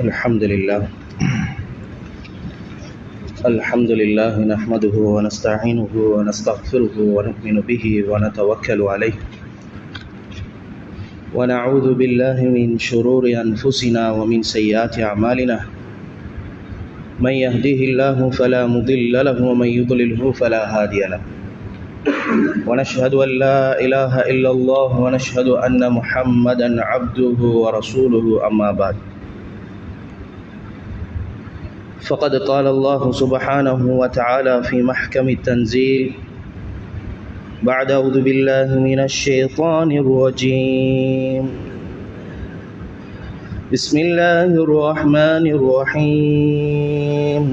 الحمد لله نحمده ونستعينه ونستغفره ونؤمن به ونتوكل عليه ونعوذ بالله من شرور أنفسنا ومن سيئات أعمالنا من يهده الله فلا مضل له ومن يضلله فلا هادي له ونشهد أن لا إله إلا الله ونشهد أن محمدا عبده ورسوله أما بعد فقد قال الله سبحانه وتعالى في محكم التنزيل بعد أعوذ بالله من الشيطان الرجيم بسم الله الرحمن الرحيم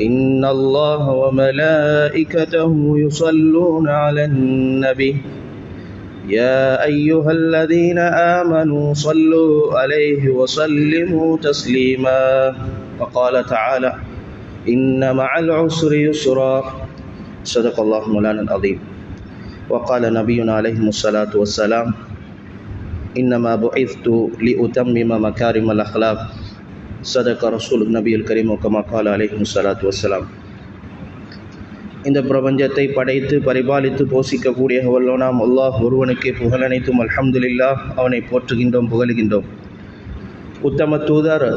إن الله وملائكته يصلون على النبي يا أيها الذين آمنوا صلوا عليه وسلموا تسليما وقال تعالى إن مع العسر يسرا صدق الله مولانا العظيم وقال نبينا عليه الصلاة والسلام إنما بعثت لأتمم مكارم الأخلاق صدق رسول النبي الكريم كما قال عليه الصلاة والسلام. இந்த பிரபஞ்சத்தை படைத்து பரிபாலித்து போஷிக்கக்கூடிய வல்லோனாம் அல்லாஹ் ஒருவனுக்கே புகழனைத்தும் அல்ஹம்துலில்லாஹ். அவனை போற்றுகின்றோம், புகழுகின்றோம். உத்தம தூதர்,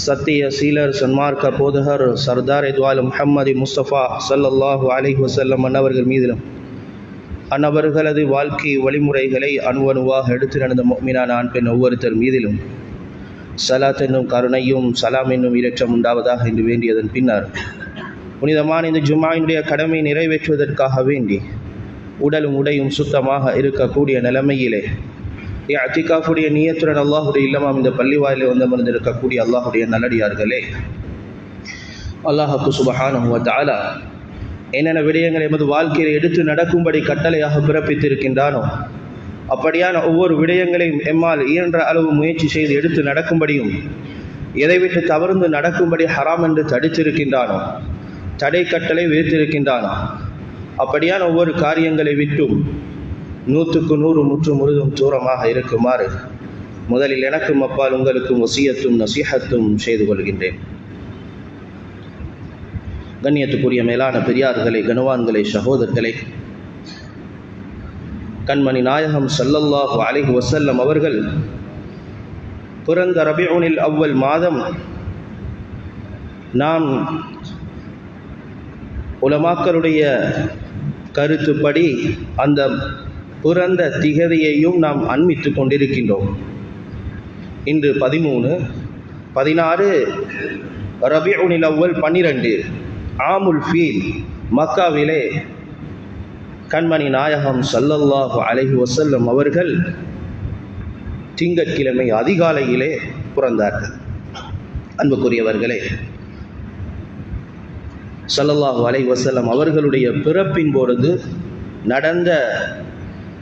சத்திய சீலர், சன்மார்க்க போதகர், சர்தார் எத்வால் முஹம்மது முஸ்தபா ஸல்லல்லாஹு அலைஹி வஸல்லம் அன்னவர்கள் மீதிலும் அன்னவர்களது வாழ்க்கை வழிமுறைகளை அணுவணுவாக எடுத்து நடந்த முஃமினான ஆண் பெண் ஒவ்வொருத்தர் மீதிலும் ஸலாத் என்னும் கருணையும் சலாம் என்னும் இரக்கம் உண்டாவதாக என்று வேண்டியதன் பின்னர் புனிதமான இந்த ஜும்மாவினுடைய கடமை நிறைவேற்றுவதற்காக வேண்டி உடலும் உடையும் சுத்தமாக இருக்கக்கூடிய நிலைமையிலே இஅ்திகாஃபுடைய நியத்துடன் அல்லாஹுடைய இல்லமாம் இந்த பள்ளிவாயிலே வந்தமர்ந்திருக்கக்கூடிய அல்லாஹுடைய நல்லடியார்களே, அல்லாஹ்வுக்கு சுப்ஹானஹு வ தஆலா என்னென்ன விடயங்களை எமது வாழ்க்கையில் எடுத்து நடக்கும்படி கட்டளையாக பிறப்பித்திருக்கின்றானோ அப்படியான ஒவ்வொரு விடயங்களையும் எம்மால் இயன்ற அளவு முயற்சி செய்து எடுத்து நடக்கும்படியும் எதை விட்டு தவறுந்து நடக்கும்படி ஹராம் என்று தடுத்திருக்கின்றானோ, தடை கட்டளை விதித்திருக்கின்றானோ அப்படியான ஒவ்வொரு காரியங்களை விட்டும் 100க்கு 100 முற்று முழுதும் தூரமாக இருக்குமாறு முதலில் எனக்கும் அப்பால் உங்களுக்கும் வசியத்தும் நசீஹத்தும் செய்து கொள்கின்றேன். கண்ணியத்துக்குரிய மேலான பெரியார்களே, கனவான்களே, சகோதரர்களே, கண்மணி நாயகம் ஸல்லல்லாஹு அலைஹி வஸல்லம் அவர்கள் பிறந்த ரபிஉல் அவ்வல் மாதம் நாம் உலமாக்களுடைய கருத்துப்படி அந்த பிறந்த திகதியையும் நாம் அண்மித்து கொண்டிருக்கின்றோம். இன்று 13, 16 ரபிஉல் அவ்வல் 12 ஆமுல் ஃபீல் மக்காவிலே கண்மணி நாயகம் ஸல்லல்லாஹு அலைஹி வஸல்லம் அவர்கள் திங்கட்கிழமை அதிகாலையிலே பிறந்தார்கள். அன்புக்குரியவர்களே, ஸல்லல்லாஹு அலைஹி வஸல்லம் அவர்களுடைய பிறப்பின் பொழுது நடந்த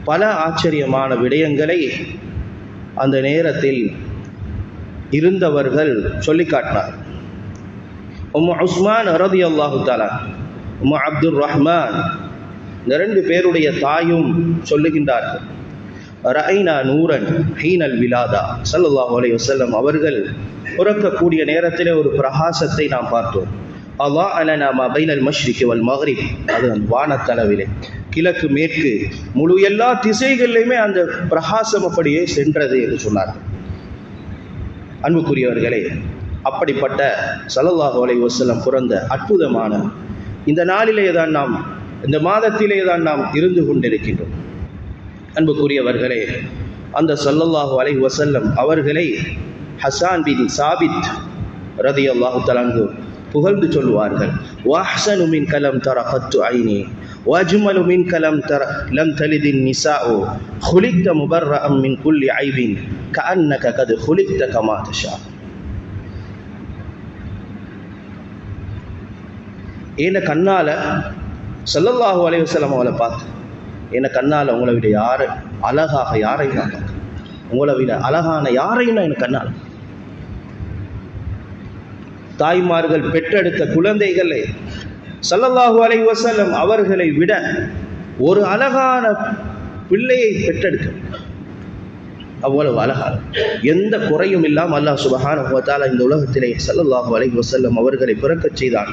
பல ஆச்சரியமான விடயங்களை அந்த நேரத்தில் இருந்தவர்கள் சொல்லி காட்டினார். உம்மு உஸ்மான் ரலியல்லாஹு தஆலா, உம்மு அப்துர் ரஹ்மான், இந்த 2 பேருடைய தாயும் சொல்லுகின்றார்கள், ரஐனா நூரன் ஹீனல் விலாதா. ஸல்லல்லாஹு அலைஹி வஸல்லம் அவர்கள் பிறக்கக்கூடிய நேரத்திலே ஒரு பிரகாசத்தை நாம் பார்த்தோம். அல்லாஹ் அலனா மா பைனல் மஷ்ரிகி வல் மக்ரிப், அது வானத்தளவிலே கிழக்கு மேற்கு முழு எல்லா திசைகளிலுமே அந்த பிரகாசம் அப்படியே சென்றது என்று சொன்னார்கள். அன்புக்குரியவர்களே, அப்படிப்பட்ட ஸல்லல்லாஹு அலைஹி வஸல்லம் பிறந்த அற்புதமான இந்த நாளிலே தான் நாம், இந்த மாதத்திலே தான் நாம் இருந்து கொண்டிருக்கின்றோம். அன்புக்குரியவர்களே, அந்த ஸல்லல்லாஹு அலைஹி வஸல்லம் அவர்களை ஹஸான் பின் சாபித் ரலியல்லாஹு தஆலா அன்ஹு புகழ்ந்து சொல்வார்கள். வஹ்ஸனு மின் கலம் தர கத்து ஐனி வஜ்மலு மின் கலம் தர லம் தலிதின் நிசாஉ குலிக்த முபர்ரஅம் மின் குல்லி ஐபின் கஅன்னக கத் குலிக்த கமா தஷா. ஏன கண்ணால ஸல்லல்லாஹு அலைஹி வஸல்லம் அவளை பார்த்து, என்ன கண்ணால் உங்களை விட யார் அழகாக யாரையும் நான் பார்க்க, உங்களை விட அழகான யாரையும் நான் என் கண்ணால். தாய்மார்கள் பெற்றெடுத்த குழந்தைகளை ஸல்லல்லாஹு அலைஹி வஸல்லம் அவர்களை விட ஒரு அழகான பிள்ளையை பெற்றெடுக்க அவ்வளவு அழகாக எந்த குறையும் இல்லாமல் அல்லாஹ் சுப்ஹானஹு வ தஆலா இந்த உலகத்திலே ஸல்லல்லாஹு அலைஹி வஸல்லம் அவர்களை பிறக்கச் செய்தான்.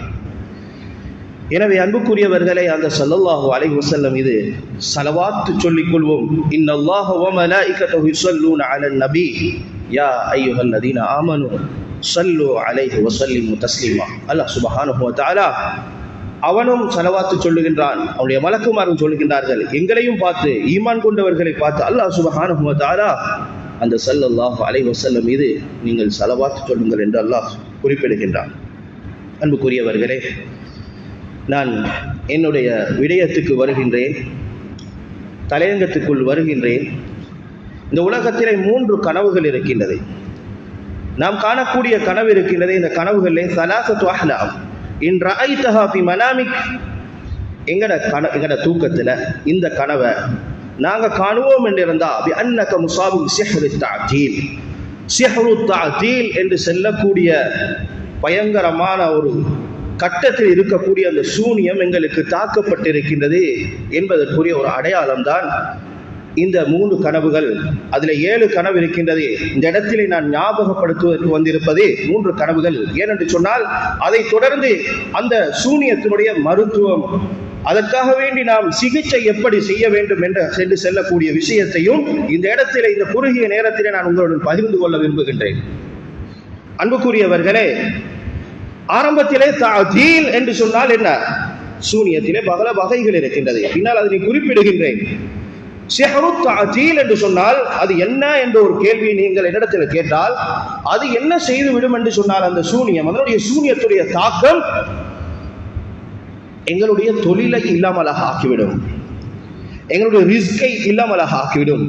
எனவே அன்புக்குரியவர்களே, அந்த ஸல்லல்லாஹு அலைஹி வஸல்லம் இது ஸலவாத் சொல்லிக் கொள்வோம். இன்னல்லாஹ வ மலாயிகத்தஹு யுஸல்லூன அலன் நபி யா அய்யுஹல்லதீன ஆமனூ ஸல்லூ அலைஹி வ ஸல்லிமு தஸ்லீமா. அல்லாஹ் சுப்ஹானஹு வ தஆலா அவனும் ஸலவாத்து சொல்லுகின்றான், அவனுடைய மலக்குமாரும் சொல்லுகின்றார்கள். எங்களையும் பார்த்து, ஈமான் கொண்டவர்களை பார்த்து அல்லாஹ் சுப்ஹானஹு வ தஆலா அந்த ஸல்லல்லாஹு அலைஹி வஸல்லம் மீது நீங்கள் ஸலவாத்து சொல்லுங்கள் என்று அல்லாஹ் குறிப்பிடுகின்றான். அன்புக்குரியவர்களே, நான் என்னுடைய விடயத்துக்கு வருகின்றேன், தலையங்கத்துக்குள் வருகின்றேன். இந்த உலகத்திலே 3 கனவுகள் இருக்கின்றது. நாம் காணக்கூடிய கனவு இருக்கின்றது. இந்த கனவுகளிலே ஸலாஸத்து அஹ்லாம் இன் ரஅய்தஹா ஃபி மனாமிக், எங்கட தூக்கத்தில் இந்த கனவை நாங்கள் காணுவோம் என்று இருந்தால் பி அன்னக முஸாபு சிஹ்ரு தஅதீல், சிஹ்ரு தஅதீல் என்று சொல்லக்கூடிய பயங்கரமான ஒரு கட்டத்தில் இருக்கக்கூடிய அந்த சூனியம் எங்களுக்கு தாக்கப்பட்டிருக்கின்றது என்பதற்குரிய ஒரு அடையாளம் தான் இந்த 3 கனவுகள். அதில் 7 கனவு இருக்கின்றது. இந்த இடத்திலே நான் ஞாபகப்படுத்துவதற்கு வந்திருப்பது 3 கனவுகள். ஏனென்று சொன்னால், அதை தொடர்ந்து அந்த சூனியத்தினுடைய மருத்துவம், அதற்காக வேண்டி நாம் சிகிச்சை எப்படி செய்ய வேண்டும் என்று செல்லக்கூடிய விஷயத்தையும் இந்த இடத்திலே, இந்த குறுகிய நேரத்திலே நான் உங்களுடன் பகிர்ந்து கொள்ள விரும்புகின்றேன். அன்புக்குரியவர்களே, ஆரம்பத்திலே தஅதீல் என்று சொன்னால் என்ன? சூனியத்திலே பல வகைகள் இருக்கின்றது. பின்னால் அதனை குறிப்பிடுகின்றேன். சிஹ்ரு தஅதீல் என்று சொன்னால் அது என்ன என்ற ஒரு கேள்வியை நீங்கள் என்னிடத்தில் கேட்டால், அது என்ன செய்துவிடும் என்று சொன்னால், அந்த சூனியம், அதனுடைய சூனியத்துடைய தாக்கம் எங்களுடைய தொழிலை இல்லாமலாக ஆக்கிவிடும், எங்களுடைய ரிஸ்கை இல்லாமலாக ஆக்கிவிடும்,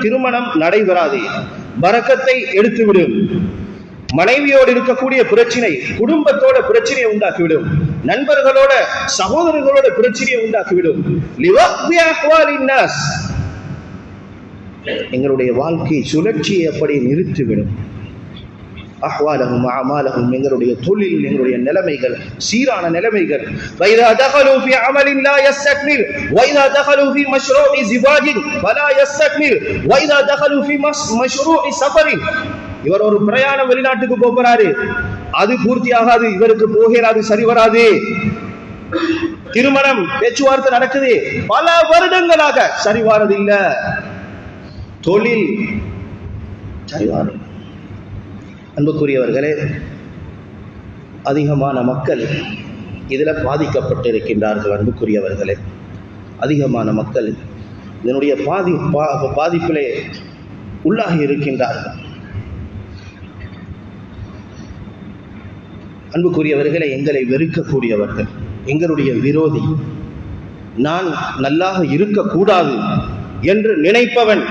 திருமணம் நடைபெறாது, பரக்கத்தை எடுத்துவிடும், மனைவியோடு இருக்கக்கூடிய பிரச்சனை, குடும்பத்தோட பிரச்சனையை உண்டாக்கிவிடும், நண்பர்களோட சகோதரர்களோட பிரச்சனையை உண்டாக்கிவிடும், எங்களுடைய வாழ்க்கை சுழற்சியை அப்படி நிறுத்திவிடும். அஹ்வாலஹும் அமாலஹும், எங்களுடைய தொழில், எங்களுடைய நிலைமைகள், சீரான நிலைமைகள். வைதா தகலு ஃபி அமலின் லா யஸ்தக்மில் வைதா தகலு ஃபி மஷ்ரூஇ ஜிவாஜின் ஃபலா யஸ்தக்மில் வைதா தகலு ஃபி மஷ்ரூஇ சஃபரின், இவர் ஒரு பிரயாணம் வெளிநாட்டுக்கு போகிறாரு, அது பூர்த்தி ஆகாது, இவருக்கு போகிறாது, சரி வராது. திருமணம் பேச்சுவார்த்தை நடக்குது, பல வருடங்களாக சரி வாரது இல்ல. தொழில் சரிவாரு. அன்புக்குரியவர்களே, அதிகமான மக்கள் இதில் பாதிக்கப்பட்டிருக்கின்றார்கள். அன்புக்குரியவர்களே, அதிகமான மக்கள் இதனுடைய பாதிப்பிலே உள்ளாகி இருக்கின்றார்கள். அன்புக்குரியவர்களை, எங்களை வெறுக்கக்கூடியவர்கள், எங்களுடைய விரோதி, நான் நல்லாக இருக்கக்கூடாது என்று நினைப்பவன்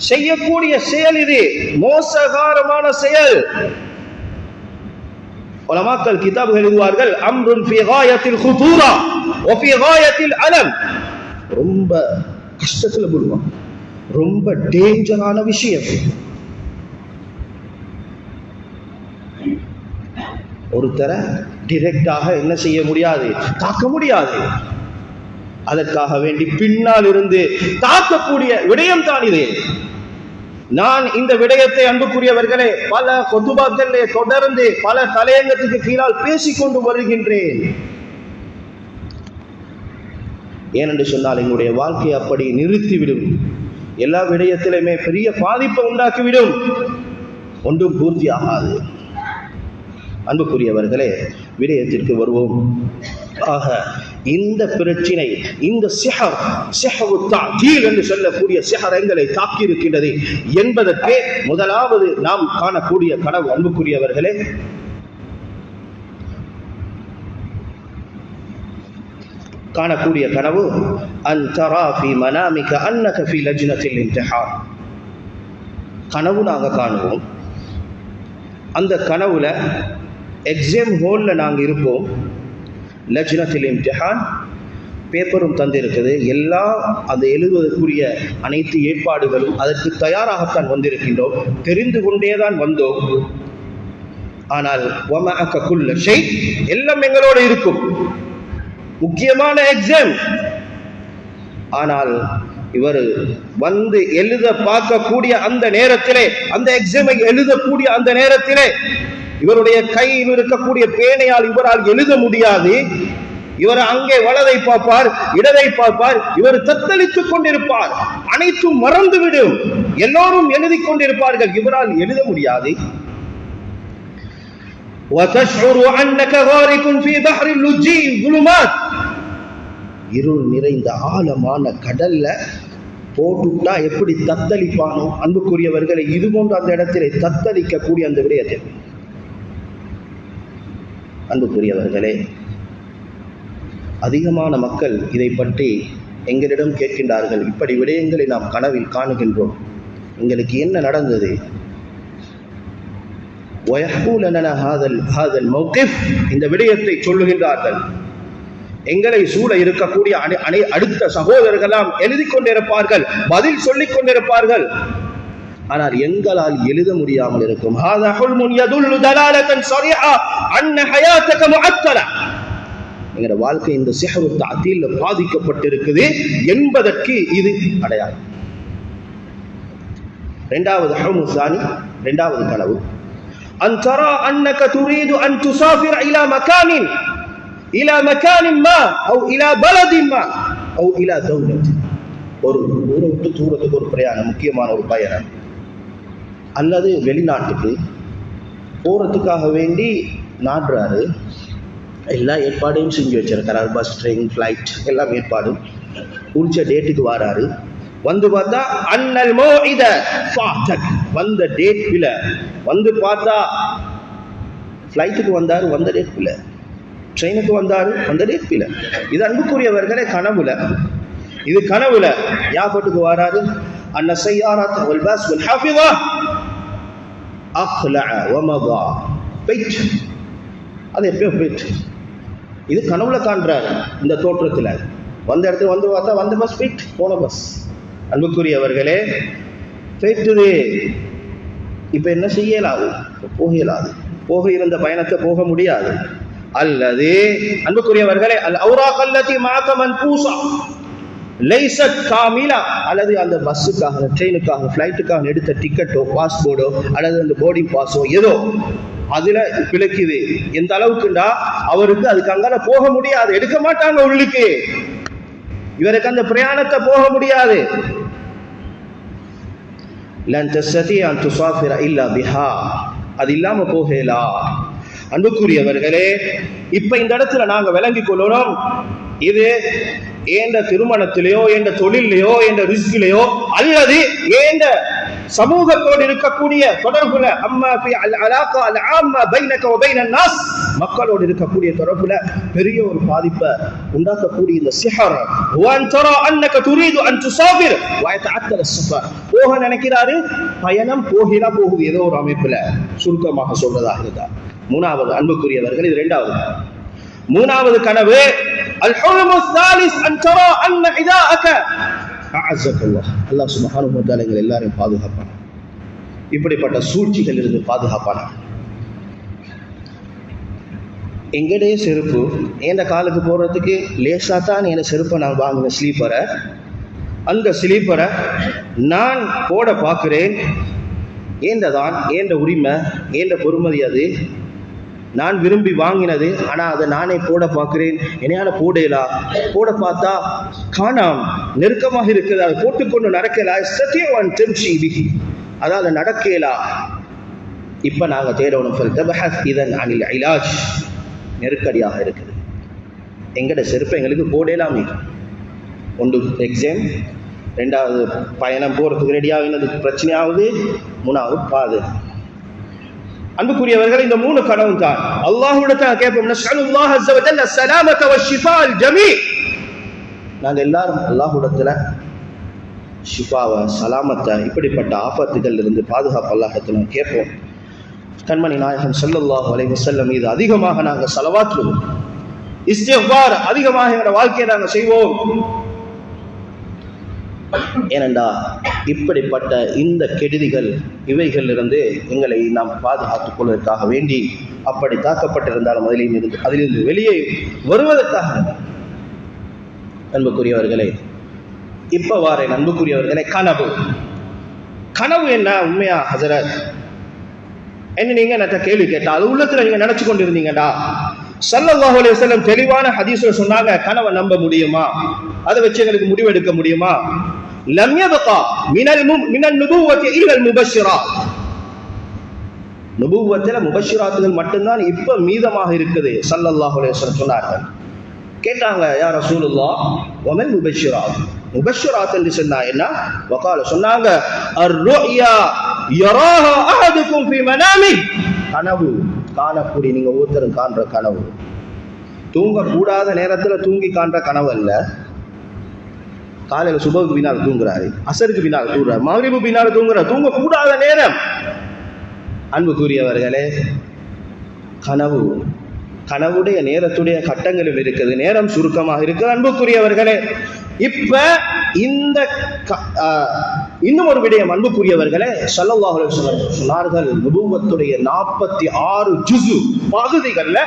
செய்யக்கூடிய செயல் இது, மோசகாரமான செயல். உலமாக்கள் கிதாபுகள் எழுதுவார்கள், அம்ருன் ஃபீ காயத்தில் குதூரா வ ஃபீ காயத்தில் அலம், ரொம்ப கஷ்டத்தில் போடுவான், ரொம்ப டேஞ்சரான விஷயம். ஒருத்தரை டிரெக்டாக என்ன செய்ய முடியாது, தாக்க முடியாது. அதற்காக வேண்டி பின்னால் இருந்து தாக்கக்கூடிய விடயம் தான் இது. நான் இந்த விடயத்தை அன்புக்குரியவர்களே பல கொத்துபாக்களிலே தொடர்ந்து பல தலையங்கத்துக்கு கீழால் பேசிக்கொண்டு வருகின்றேன். ஏனென்று சொன்னால், எங்களுடைய வாழ்க்கையை அப்படி நிறுத்திவிடும், எல்லா விடயத்திலுமே பெரிய பாதிப்பை உண்டாக்கிவிடும், ஒன்றும் பூர்த்தி ஆகாது. அன்புக்குரியவர்களே, விடயத்திற்கு வருவோம். ஆக இந்த பிரச்சினை, இந்த சிஹ்ரு தஅதீல் என்று சொல்லக்கூடிய சிஹர் எங்களை தாக்கி இருக்கின்றது என்பதற்கு முதலாவது நாம் காணக்கூடிய கனவு, அன்புக்குரியவர்களே, காணக்கூடிய கனவு அன் தரா ஃபீ மனாமிக அன்னக ஃபீ லஜ்னத்தில் இம்திஹான். கனவு நாங்கள் காணுவோம். அந்த கனவுல எக்ஸாம் ஹாலில் நாங்கள் இருப்போம். லஜ்னத்தில் இம்திஹான் பேப்பரும் தந்திருக்குது, எல்லாம் அந்த எழுதுவதற்குரிய அனைத்து ஏற்பாடுகளும் அதற்கு தயாராகத்தான் வந்திருக்கின்றோம், தெரிந்து கொண்டேதான் வந்தோம். ஆனால் வமஅக குல்ல ஷை, எல்லாம் எங்களோடு இருக்கும். முக்கியமான எக்ஸாம், ஆனால் இவர் வந்து எழுத பார்க்கக்கூடிய அந்த நேரத்திலே, அந்த எக்ஸாமை எழுதக்கூடிய அந்த நேரத்திலே இவருடைய கையில் இருக்கக்கூடிய பேனையால் இவரால் எழுத முடியாது. இவர் அங்கே வலதை பார்ப்பார், இடதை பார்ப்பார், இவர் தத்தளித்துக் கொண்டிருப்பார். அனைத்தும் மறந்துவிடும், எல்லோரும் எழுதி கொண்டிருப்பார்கள், இவரால் எழுத முடியாது. இருள் நிறைந்த ஆழமான கடல்ல போட்டுட்டா எப்படி தத்தளிப்பானோ அன்புக்குரியவர்களை, இது போன்று அந்த இடத்திலே தத்தளிக்கக்கூடிய அந்த விடயத்தை, அன்புக்குரியவர்களே, அதிகமான மக்கள் இதை பற்றி எங்களிடம் கேட்கின்றார்கள். இப்படி விடயங்களை நாம் கனவில் காணுகின்றோம், எங்களுக்கு என்ன நடந்தது? இந்த விடயத்தை சொல்லுகின்றார்கள். எங்களை சூழ இருக்கக்கூடிய அடுத்த சகோதரர்களாம் எழுதி கொண்டிருப்பார்கள், பதில் சொல்லிக் கொண்டிருப்பார்கள். ஆனால் எங்களால் எழுத முடியாமல் இருக்கும். எங்களோட வாழ்க்கை இந்த சிஹ்ரு தஅதீல் பாதிக்கப்பட்டிருக்குது என்பதற்கு இது அடையாளம். இரண்டாவது கனவு, அன் தரா அன்னக துரீது அன் துசாஃபிர் இலா மகானின் மா அவ் இலா பலதின் மா அவ் இலா தௌலத். ஒரு ஊரை விட்டு தூரத்துக்கு ஒரு பிரயாணம், முக்கியமான ஒரு பயணம், அல்லது வெளிநாட்டுக்கு போறதுக்காக வேண்டி நாடுறாரு. எல்லா ஏற்பாடையும் செஞ்சு வச்சிருக்கிறார், பஸ், ட்ரெயின், ஃப்ளைட் எல்லாம் ஏற்பாடும். குறிச்ச டேட்டுக்கு வராரு. வந்து பார்த்தா அன்னல் மௌஇத ஃபாதக், வந்த டேட் பில. வந்து பார்த்தா ஃப்ளைட்டுக்கு வந்தாரு, வந்த டேட் பில. ட்ரெயினுக்கு வந்தாரு, வந்த டேட் பில. இது அன்புக்குரியவர்களே கனவுல, இது கனவுல யாபத்துக்கு வராரு. அன்ன ஸய்யாரத் வல் பஸ் வல் ஹாஃபிஸா அக்லஅ வ மதா பைத். அது எப்பயோ போயிட்டு, இது கனவுல காண்றாரு. இந்த தோற்றத்துல வந்த இடத்துல வந்து பார்த்தா வந்த பஸ் போயிட்டு, போன பஸ். அன்புக்குரியவர்களே போயிட்டுது. இப்ப என்ன செய்யலாது? போக இயலாது. போக இருந்த பயணத்தை போக முடியாது. அல்லது அன்புக்குரியவர்களே, அல் அவ்ராக் அல்லதி மஅக மன்பூஸா லைஸத் காமிலா, அல்லது அந்த பஸ்ஸுக்காக, ட்ரெயினுக்காக, ஃப்ளைட்டுக்காக எடுத்த டிக்கெட்டோ, பாஸ்போர்ட்டோ, அல்லது அந்த போர்டிங் பாஸோ ஏதோ அதுல பிழைக்குது. எந்த அளவுக்குண்டா அவருக்கு அதுக்கு அங்கால போக முடியாது, எடுக்க மாட்டாங்க உள்ளுக்கு. இவருக்கு அந்த பிரயாணத்தை போக முடியாது. லன் தஸ்ததி அன் துஸாஃபிர இல்லா பிஹா, அது இல்லாம போகலாம். அன்புக்குரியவர்களே, இப்ப இந்த இடத்துல நாங்க விளங்கிக் கொள்ளணும், இது ஏண்ட திருமணத்திலேயோ, ஏண்ட தொழிலையோ, ஏண்ட ரிஸ்கிலேயோ, அல்லது ஏண்ட சமூகத்தோடு இருக்கக்கூடிய தொடர்புல, அம்மா ஃபி அல் அலாகா அல் ஆம்மா பைனக வ பைனன் நாஸ், மக்களோடு இருக்கக்கூடிய தொடர்புல பெரிய ஒரு பாதிப்பை உண்டாக்கக்கூடிய இந்த சிஹர். வன் தரா அன்னக துரீது அன் துஸாஃபிர் வ யதஅத்தல ஸஃபர், போக நினைக்கிறாரு, பயணம் போகுது ஏதோ ஒரு அமைப்புல. சுருக்கமாக சொல்றதாக இருந்தா மூணாவது, அன்புக்குரியவர்கள், இது இரண்டாவது. மூணாவது கனவு, அல் ஹுல்மு ஸாலிஸ் அன் தரா அன்ன இதாஅக அஅஸகல்லாஹ். அல்லாஹ் சுப்ஹானஹு வ தஆலா எங்களை எல்லாரையும் பாதுகாப்பான, இப்படிப்பட்ட சூழ்ச்சிகள் இருந்து பாதுகாப்பான. எங்களுடைய செருப்பு எந்த காலுக்கு போடுறதுக்கு லேசா தான் என் செருப்பை நான் வாங்கின ஸ்லீப்பரை, அந்த ஸ்லீப்பரை நான் போட பார்க்கிறேன். ஏண்டதான் ஏண்ட உரிமை, ஏண்ட பொறுமதி, அது நான் விரும்பி வாங்கினது. ஆனால் அதை நானே போட பார்க்கிறேன், என்னையால போடலா. போட பார்த்தா காணாம், நெருக்கமாக இருக்குது, அதை போட்டுக்கொண்டு நடக்கலா. சத்தியவான் தெம்ஷி பிஹி, அதாவது நடக்கலா. இப்போ நாங்கள் தேடணும். இதன் அனில் இலாஜ், நெருக்கடியாக இருக்குது. எங்கட செருப்பை எங்களுக்கு போடலாமே. ஒன்று எக்ஸாம், ரெண்டாவது பயணம் போகிறதுக்கு ரெடியாகினது பிரச்சனையாகுது, மூணாவது பாது. அன்புக்குரியவர்கள், இந்த மூணு கனவு தான் அல்லாஹ்விடத்தில் கேட்போம். நஸ்அலுல்லாஹ் அஸ்ஸ வ ஜல்ல ஸலாமத வ ஷிஃபா அல் ஜமீ. நாங்கள் எல்லாரும் அல்லாஹ்விடத்தில் ஷிஃபாவை, சலாமத்தை, இப்படிப்பட்ட ஆபத்துகள் இருந்து பாதுகாப்பு அல்லாஹ்விடத்தில் கேட்போம். கண்மணி நாயகம் ஸல்லல்லாஹு அலைஹி வஸல்லம் மீது அதிகமாக நாங்கள் ஸலவாத் சொல்லுவோம், இஸ்திக்பார் அதிகமாக எங்களோட வாழ்க்கையை நாங்கள் செய்வோம். ஏனென்றா இப்படிப்பட்ட இந்த கெடுதிகள், இவைகளிலிருந்து எங்களை நாம் பாதுகாத்துக் கொள்வதற்காக வேண்டி, அப்படி தாக்கப்பட்டிருந்தாலும் அதிலிருந்து வெளியே வருவதற்காக. அன்புக்குரியவர்களே, இப்ப வாரேன் அன்புக்குரியவர்களே, கனவு என்ன உண்மையா ஹஸரத் என்ன நீங்க என்கிட்ட கேள்வி கேட்டா அது உள்ளத்துல நீங்க நினைச்சு கொண்டிருந்தீங்கடா. ஸல்லல்லாஹு அலைஹி வஸல்லம் தெளிவான ஹதீஸ்ல சொன்னாங்க, கனவை நம்ப முடியுமா, அதை வச்சு எங்களுக்கு முடிவெடுக்க முடியுமா? லம் யபகா மினல் நுபுவத்தி இல்லல் முபஷ்ஷிராத். நுபுவத்தில முபஷ்ஷிராத்துகள் மட்டும்தான் இப்ப மீதமாக இருக்குது. ஸல்லல்லாஹு அலைஹி வஸல்லம் சொன்னார்கள். கேட்டாங்க, யா ரசூலுல்லாஹ் வமல் முபஷ்ஷிராத், முபஷ்ஷிராத் என்று சொன்னா என்ன? வகால சொன்னாங்க, அர்-ருயா யராஹா அஹதுக்கும் ஃபீ மனாமி. கனவு காணக்கூடிய, நீங்க ஒவ்வொருத்தரும் காண்ற கனவு தூங்க கூடாத நேரத்துல தூங்கி காண்ற கனவு அல்ல. காலையில சுபஹுக்கு பின்னால் தூங்குறாரு, அசருக்கு பின்னால் தூங்குறாரு, மக்ரிபு பின்னால் தூங்குறாரு, தூங்க கூடாத நேரம். அன்புக்குரியவர்களே, கனவுடைய நேரத்துடைய கட்டங்களும் இருக்குது, நேரம் சுருக்கமாக இருக்குது. அன்புக்குரியவர்களே, இப்ப இந்த இன்னும் ஒரு விடயம் அன்புக்குரியவர்களே, ஸல்லல்லாஹு அலைஹி வஸல்லம் சொன்னார்கள், நுபுவத்துடைய 46 ஜுஸு பகுதிகள்ல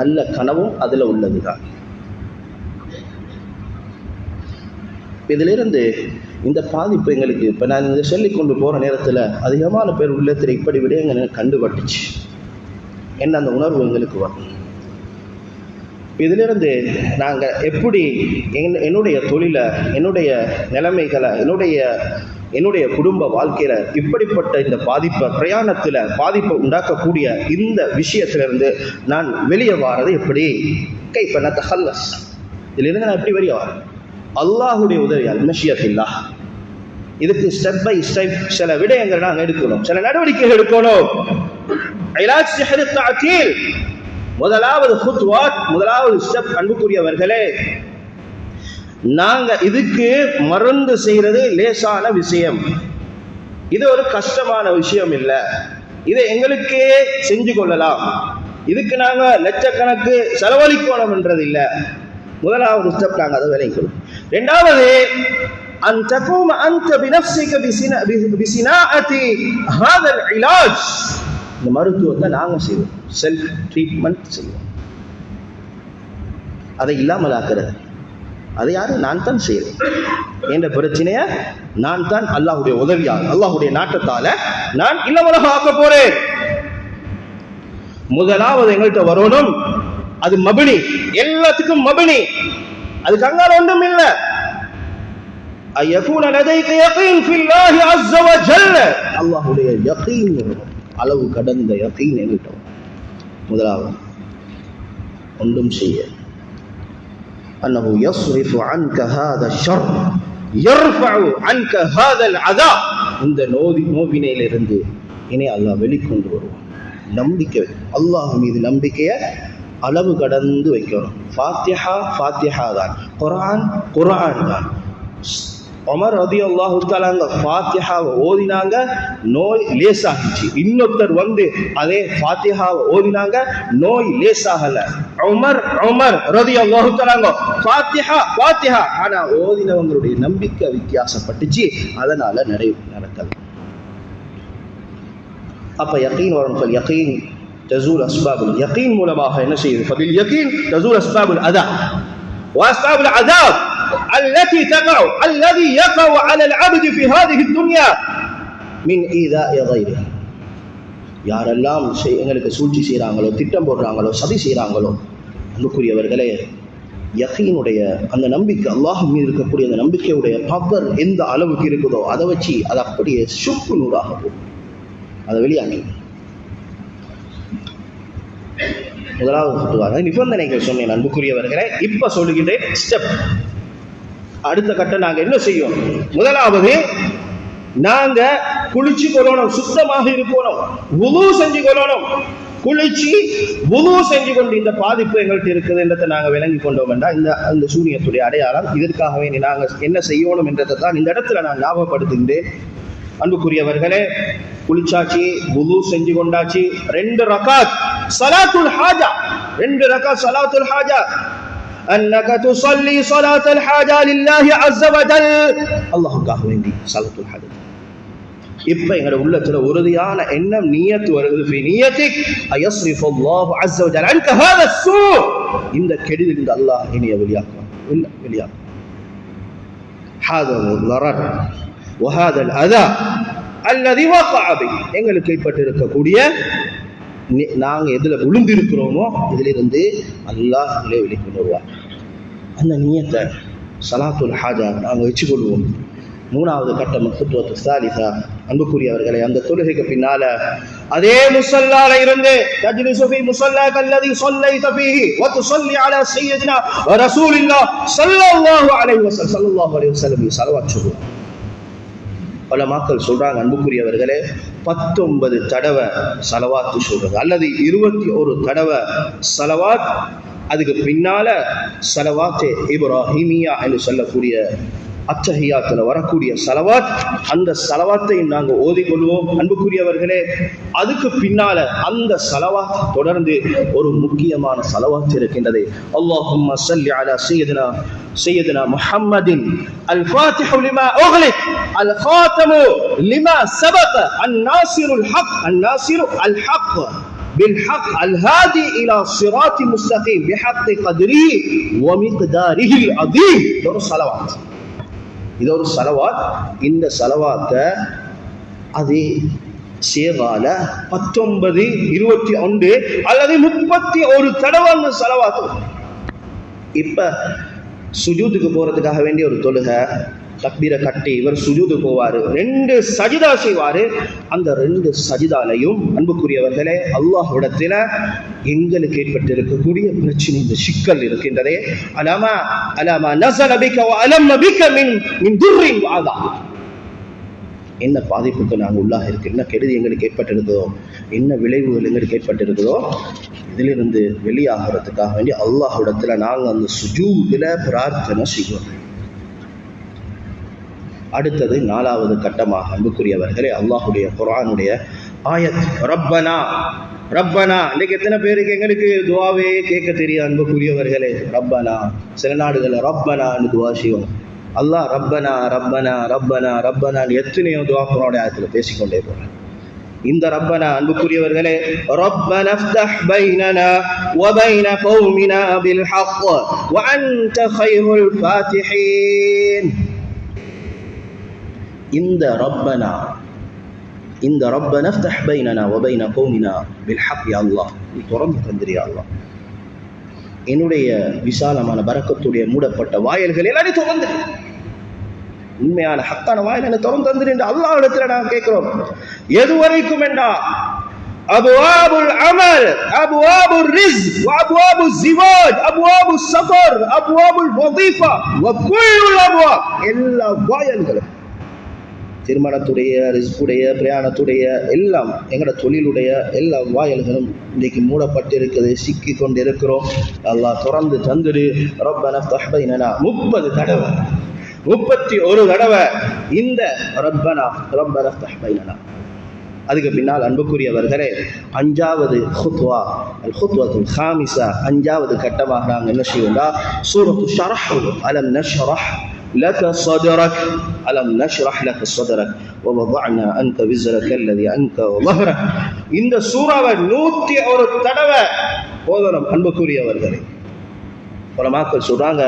நல்ல கனவும் அதுல உள்ளதுதான். இதிலிருந்து இந்த பாதிப்பு எங்களுக்கு இப்ப நான் இதை சொல்லிக் கொண்டு போற நேரத்துல அதிகமான பேர் உள்ளத்தில் இப்படி விடயங்கள் கண்டுபட்டுச்சு. என்ன அந்த உணர்வு எங்களுக்கு வரும். இதிலிருந்து நாங்கள் எப்படி என்னுடைய தொழிலை, என்னுடைய நிலைமைகளை, என்னுடைய குடும்ப வாழ்க்கையில இப்படிப்பட்ட இந்த பிரயாணத்தில் பாதிப்பை உண்டாக்கக்கூடிய இந்த விஷயத்திலிருந்து நான் வெளியே வாரது எப்படி? கைஃப நதஹல்லஸ், இதிலிருந்து நான் எப்படி வெளியே வரேன்? அல்லாஹுடைய உதவியால், மஷியத்தில்லாஹ். இதுக்கு ஸ்டெப் பை ஸ்டெப் சில விடயங்கள் நாங்கள் எடுக்கணும், சில நடவடிக்கைகள் எடுக்கணும். இலாஜ் சிஹ்ர் தஅதீல், முதலாவது ஹுத்வாத், முதலாவது ஸ்டெப் அன்புக்குரியவர்களே, நாங்க இதுக்கு மருந்து செய்யறது லேசான விஷயம், இது ஒரு கஷ்டமான விஷயம் இல்லை, இதை எங்களுக்கே செஞ்சு கொள்ளலாம், இதுக்கு நாங்க லட்சக்கணக்கு செலவழிக்கணும் என்றது இல்லை. முதலாவது ஸ்டெப் நாங்க அதை விளைக்கணும். இரண்டாவது, அன் தகூம அன்த பினஃப்ஸிக பிஸினாஅதி ஹாதல் இலாஜ், இந்த மருத்துவத்தை நாங்க செய்வோம், செல்ஃப் ட்ரீட்மெண்ட் செய்வோம். அதை இல்லாமல் ஆக்குறது அதை யாரு? நான் தான் செய்யறேன். என்ற பிரச்சனைய நான் தான் அல்லாஹுடைய உதவியால், அல்லாஹுடைய நாட்டத்தால நான் இல்லாமலாக ஆக்க போறேன். முதலாவது எங்கள்கிட்ட வரணும், அது மபினி, எல்லாத்துக்கும் மபினி, அதுக்கு அங்கால ஒன்றும் இல்லை. ஐயகூன லதைக யகீன் ஃபில்லாஹி அஸ்ஸ வ ஜல்ல, அல்லாஹ்வுடைய யகீன், அளவு கடந்த யகீன் என்கிட்ட. முதலாவது ஒன்றும் செய்ய, அன்னஹு யஸ்ரிஃபு அன்க ஹாதா ஷர் யர்ஃபஉ அன்க ஹாதல் அஸாப், இந்த நோவினையிலிருந்து இனி அல்லாஹ் வெளிக்கொண்டு வருவான். நம்பிக்கை, அல்லாஹ் மீது நம்பிக்கையை அளவு கடந்து வைக்கணும். ஃபாத்திஹா தான், குர்ஆன் தான். உமர் ரலியல்லாஹு தஆலா ஃபாத்திஹாவை ஓதினாங்க, நோய் லேசாகிச்சு. இன்னொருத்தர் வந்து அதே ஃபாத்திஹாவை ஓதினாங்க, நோய் லேசாகல. உமர் ரலியல்லாஹு தஆலா ஃபாத்திஹா, ஆனா ஓதினவங்களுடைய நம்பிக்கை வித்தியாசப்பட்டுச்சு, அதனால நடக்கல. அப்ப யகீன் வரணும். யகீன் تزول أسباب اليقين மூலமாக என்ன செய்யுது? فباليقين تزول أسباب العذاب وأسباب العذاب الذي يقع على العبد في هذه الدنيا من إيذاء غيره. யாரெல்லாம் எங்களுக்கு சூழ்ச்சி செய்கிறாங்களோ, திட்டம் போடுறாங்களோ, சதி செய்கிறாங்களோ, அன்புக்குரியவர்களே, யகீனுடைய அந்த நம்பிக்கை, அல்லாஹ் மீது இருக்கக்கூடிய அந்த நம்பிக்கையுடைய பவர் எந்த அளவுக்கு இருக்குதோ அதை வச்சு அது அப்படியே சுக்கு நூறாக போகும், அதை வெளியாகி. முதலாவது நிபந்தனைகள் சொன்னேன் அன்புக்குரியவர்களே. இப்ப சொல்லுகின்றேன் ஸ்டெப், அடுத்த கட்டம். நாங்க என்ன செய்யணும்? முதலாவது, நாங்க குளிச்சு கொள்ளணும், சுத்தமாக இருக்கணும், வுது செஞ்சு கொள்ளணும். குளிச்சு வுது செஞ்சு கொண்டு இந்த பாதிப்பு எங்கள்கிட்ட இருக்குது என்றதை நாங்க விளங்கி கொண்டோம் என்றால் இந்த சூனியத்துடைய அடையாளம். இதற்காகவே நாங்க என்ன செய்யணும் என்றதை தான் இந்த இடத்துல நான் ஞாபகப்படுத்துகின்றேன். அன்புக்குரியவர்களே, குளிச்சாச்சு, வுது செஞ்சு கொண்டாச்சு, 2 ரகாத் ஸலாத்துல் ஹாஜா, 2 ரகாத் ஸலாத்துல் ஹாஜா. அன்னக துஸல்லி ஸலாத்துல் ஹாஜா லில்லாஹி அஸ்ஸ வ ஜல், அல்லாஹ்வுக்காக வேண்டி ஸலாத்துல் ஹாஜா. இப்ப எங்க உள்ளத்துல உறுதியான எண்ணம், நியத் வருது. ஃபீ நியத்திக் அயஸ்ரிஃபு அல்லாஹு அஸ்ஸ வ ஜல் அன்க ஹாதா ஸூ, இந்த கெடுதிலிருந்து அல்லாஹ் இனிய வெளியாக்குவான். எங்களுக்கு ஏற்பட்டிருக்கக்கூடிய நாங்க எதுல விழுந்திருக்கிறோமோ இதிலிருந்து அல்லாஹ் வெளிக்கொண்டு வருவார். அந்த நியத்தை ஸலாத்துல் ஹாஜா நாங்க வச்சுக்கொள்வோம். மூணாவது கட்டம் குத்வத்து ஸாலிஸா, அன்புக்குரியவர்களே, அந்த தொழுகைக்கு பின்னால அதே முஸல்லால இருந்து தஜ்லிஸு ஃபீ முஸல்லாக அல்லதி ஸல்லைத ஃபீஹி வ துஸல்லி அலா சய்யிதினா வ ரசூலில்லாஹ் ஸல்லல்லாஹு அலைஹி வஸல்லம் ஸலவாத் சொல்லுவோம். பல மக்கள் சொல்றாங்க, அன்புக்குரியவர்களே, 19 தடவை ஸலவாத் சொல்றாங்க, அல்லது 21 தடவை ஸலவாத். அதுக்கு பின்னால ஸலவாத்தே இப்ராஹிமியா என்று சொல்லக்கூடிய அத்தஹியாத்துல வரக்கூடிய ஸலவாத், அந்த ஸலவாத்தை நாங்கள் ஓதிக்கொள்வோம். அன்புக்குரியவர்களே, அதுக்கு பின்னால அந்த ஸலவாத் தொடர்ந்து ஒரு முக்கியமான ஸலவாத் இருக்கின்றது. அல்லாஹும்ம ஸல்லி அலா சய்யிதினா முஹம்மதின் அல் ஃபாத்திஹு லிமா உக்லிக் அல் ஃகாதமு லிமா சபக அன்-நாஸிருல் அல் ஹக் بالحق الهادي الى صراط مستقيم بحق قدره ومقداره العظيم. இது ஒரு ஸலவாத். இந்த ஸலவாத்தை அதே சேகால 19, 21 அல்லது 31 தடவை அந்த ஸலவாத். இப்ப சுஜூதுக்கு போறதுக்காக வேண்டிய ஒரு தொழுகை, தக்பீரை கட்டி இவர் சுஜூது போவாரு, 2 சஜிதா செய்வாரு. அந்த 2 சஜிதாலையும் அன்புக்குரியவர்களே, அல்லாஹ்விடத்தில எங்களுக்கு ஏற்பட்டிருக்கக்கூடிய பிரச்சனை, இந்த சிக்கல் இருக்கின்றதே, அலாமா நஸல பிக வ அலம்ம பிக மின் துர்ரின் வ அதா, என்ன பாதிப்புக்கு நாங்கள் உள்ளாக இருக்கு, என்ன கெடுதி எங்களுக்கு ஏற்பட்டிருக்கிறதோ, என்ன விளைவுகள் எங்களுக்கு ஏற்பட்டிருக்கிறதோ, இதிலிருந்து வெளியாகிறதுக்காக வேண்டி அல்லாஹ்விடத்தில நாங்கள் அந்த சுஜூதில் பிரார்த்தனை செய்வோம். அடுத்தது 4வது கட்டமாக அன்புக்குரியவர்களே, அல்லாஹுடைய குர்ஆனுடைய ஆயத் ரப்பனா. இன்னைக்கு எத்தனை பேருக்கு எங்களுக்கு துவாவே கேட்க தெரியும் அன்புக்குரியவர்களே? ரப்பனா. சில நாடுகளில் ரப்பனான்னு துவா செய்வோம். அல்லாஹ் ரப்பனா ரப்பனா ரப்பனா ரப்பனா எத்தனையோ துவா குர்ஆனுடைய ஆயத்தில் பேசிக்கொண்டே போறேன். இந்த ரப்பனா அன்புக்குரியவர்களே, ரப்பனா ஃப்தஹ் பைனனா வ பைன கௌமினா பில் ஹக் வ அன்த கைருல் ஃபாத்திஹீன். இந்த ரப்பனா ஃப்தஹ் பைனனா வ பைன கௌமினா பில் ஹக், யா அல்லாஹ் நீ திறந்து தந்திரியா அல்லாஹ், என்னுடைய விசாலமான பரக்கத்துடைய மூடப்பட்ட வாயில்கள் எல்லாரும் திறந்து, உண்மையான ஹக்கான வாயில் என்ன திறந்து தந்திரு என்று அல்லாஹ்விடத்தில் நாங்கள் கேட்கிறோம். எதுவரைக்கும் என்றா அபுவாபுல் அமல், அபுவாபுல் ரிஸ்க், அபுவாபுல் ஜிவாஜ், அபுவாபுல் சஃபர், அபுவாபுல் வதீஃபா வ குல்லுல் அபுவாப், எல்லா வாயில்களும், திருமணத்துடைய, ரிஸ்குடைய, பிரயாணத்துடைய, எல்லாம் எங்களோட தொழிலுடைய எல்லா வாயில்களும் இன்றைக்கு மூடப்பட்டிருக்கிறது, சிக்கி கொண்டு இருக்கிறோம். அல்லாஹ் திறந்து தந்துடு. ரப்பனா ஃப்தஹ் பைனனா 30 தடவை, 31 தடவை இந்த ரப்பனா ஃப்தஹ் பைனனா. அதுக்கு பின்னால் அன்புக்குரியவர்களே, 5வது குத்வா, அல் குத்வத்துல் காமிஸா, 5வது கட்டமாக நாங்கள் என்ன செய்வோம்னா, சூரத்து ஷரஹ், அலம் நஷ்ரஹ் لك صدرك ألم نشرح لك صدرك ووضعنا أنت وزرك الذي أنت وظهرك. இந்த சூறாவை 101 தடவை ஓதணும் அன்புக்குரியவர்களே. உலமாக்கள் சொல்றாங்க,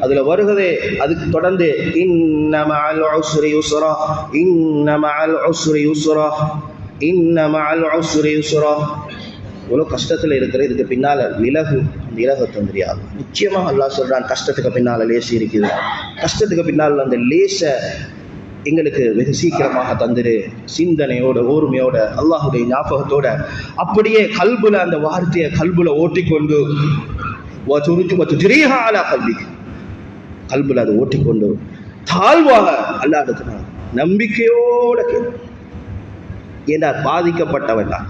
அதுல வருகிறதே, அதுக்கு தொடர்ந்து இன்ன மஅல் உஸ்ரி யுஸ்ரா, இன்ன மஅல் உஸ்ரி யுஸ்ரா, இன்ன மஅல் உஸ்ரி யுஸ்ரா. இவ்வளோ கஷ்டத்தில் இருக்கிற இதுக்கு பின்னால் விலக தந்திரியாது. நிச்சயமாக அல்லாஹ் சொல்கிறான், கஷ்டத்துக்கு பின்னால் லேசு இருக்குது, கஷ்டத்துக்கு பின்னால் அந்த லேசை எங்களுக்கு வெகு சீக்கிரமாக தந்துரு. சிந்தனையோட, ஓர்மையோட, அல்லாஹுடைய ஞாபகத்தோட, அப்படியே கல்புல அந்த வார்த்தையை கல்புல ஓட்டிக்கொண்டு கல்புல அதை ஓட்டிக்கொண்டு தாழ்வாக அல்லாஹ் நம்பிக்கையோட ஏன்னா பாதிக்கப்பட்டவன் தான்.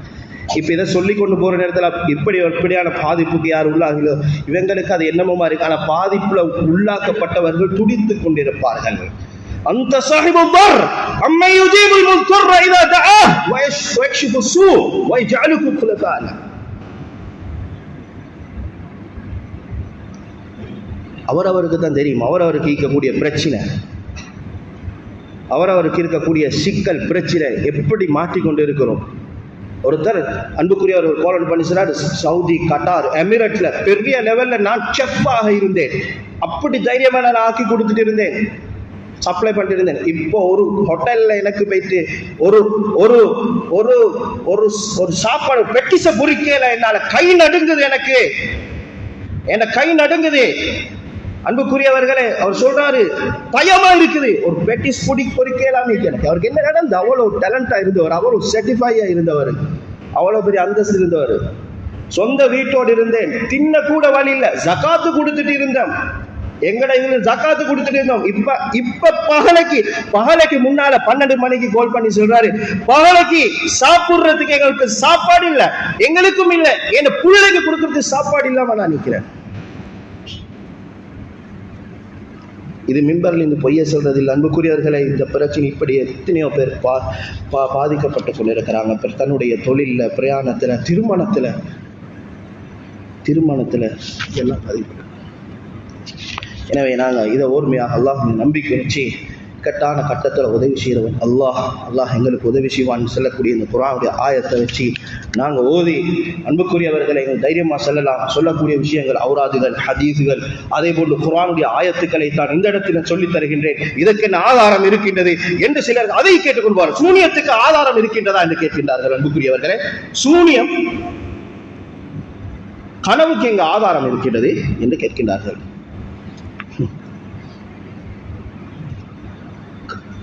இப்ப இதை சொல்லி கொண்டு போற நேரத்தில் இப்படியான பாதிப்புக்கு யார் உள்ளாங்களோ இவங்களுக்கு அது என்னமோ இருக்கு. ஆனா பாதிப்புல உள்ளாக்கப்பட்டவர்கள் துடித்துக் கொண்டிருப்பார்கள். அந்த சாஹிபுர் அம்மை யுஜீபுல் முல்தர் இதா தஆ வ யக்ஷிஃபு ஸூ வ யஜஅலுக்கும் குலஃபானா. அவரவருக்கு தான் தெரியும், அவரவருக்கு இருக்கக்கூடிய பிரச்சனை, அவரவருக்கு இருக்கக்கூடிய சிக்கல் பிரச்சனை எப்படி மாற்றிக்கொண்டு இருக்கிறோம். ஒருத்தர் அன்புக்குரிய ஒரு கோலன் பண்ணி சொன்னார், சவுதி, கட்டார், எமிரேட்ல பெரிய லெவல்ல நான் செஃப்பாக இருந்தேன், அப்படி தைரியமா நான் ஆக்கி கொடுத்துட்டு இருந்தேன். சப்ளை பண்ணிட்டு இருந்தேன். இப்போ ஒரு ஹோட்டல்ல எனக்கு போயிட்டு ஒரு ஒரு ஒரு ஒரு ஒரு சாப்பாடு பெட்டிச பொறிக்கல, என்னால கை நடுங்குது, எனக்கு என்ன கை நடுங்குது. அன்புக்குரியவர்களே, அவர் சொல்றாரு பயமா இருக்குது, ஒரு பெட்டிஸ் பொறிக்கலாம். எனக்கு அவருக்கு என்ன நடந்து, அவ்வளவு டேலண்டா இருந்தவர், அவ்வளவு சர்டிஃபையா இருந்தவர், அவ்வளவு பெரிய அந்தஸ்து இருந்தவர். சொந்த வீட்டோடு இருந்தேன், தின்ன கூட வழி இல்ல, ஜகாத்து கொடுத்துட்டு இருந்தேன், எங்கட இதுல ஜகாத்து கொடுத்துட்டு இருந்தோம். இப்ப பகலைக்கு முன்னால 12 மணிக்கு கால் பண்ணி சொல்றாரு, பகலைக்கு சாப்பிடுறதுக்கு எங்களுக்கு சாப்பாடு இல்ல, எங்களுக்கும் இல்ல, என் பிள்ளைக்கு கொடுக்கறதுக்கு சாப்பாடு இல்லாம நான் நிக்கிறேன். இது மிம்பரில் இந்த பொய்ய சொல்றது இல்லை. அன்புக்குரியவர்களை, இந்த பிரச்சனை இப்படி எத்தனையோ பேர் பாதிக்கப்பட்டு கொண்டிருக்கிறாங்க. தன்னுடைய தொழில, பிரயாணத்துல, திருமணத்துல எல்லாம் பாதிக்கப்பட்டு. எனவே நாங்கள் இதை ஓர்மையாக அல்லாஹ் நம்பிக்கை வச்சு இக்கட்டான கட்டத்தில் உதவி செய்கிறவன் அல்லாஹ் எங்களுக்கு உதவி செய்வான்னு சொல்லக்கூடிய இந்த குர்ஆனுடைய ஆயத்தை வச்சு நாங்கள் ஓதி, அன்புக்குரியவர்களை எங்கள் தைரியமாக செல்லலாம். சொல்லக்கூடிய விஷயங்கள் ஔராதுகள், ஹதீஸுகள், அதே போன்று குர்ஆனுடைய ஆயத்துக்களை தான் இந்த இடத்துல சொல்லித் தருகின்றேன், இதற்கு என்ன ஆதாரம் இருக்கின்றது என்று சிலர் அதை கேட்டுக்கொள்வார்கள். சூனியத்துக்கு ஆதாரம் இருக்கின்றதா என்று கேட்கின்றார்கள். அன்புக்குரியவர்களே, சூனியம், கனவுக்கு எங்க ஆதாரம் இருக்கின்றது என்று கேட்கின்றார்கள்.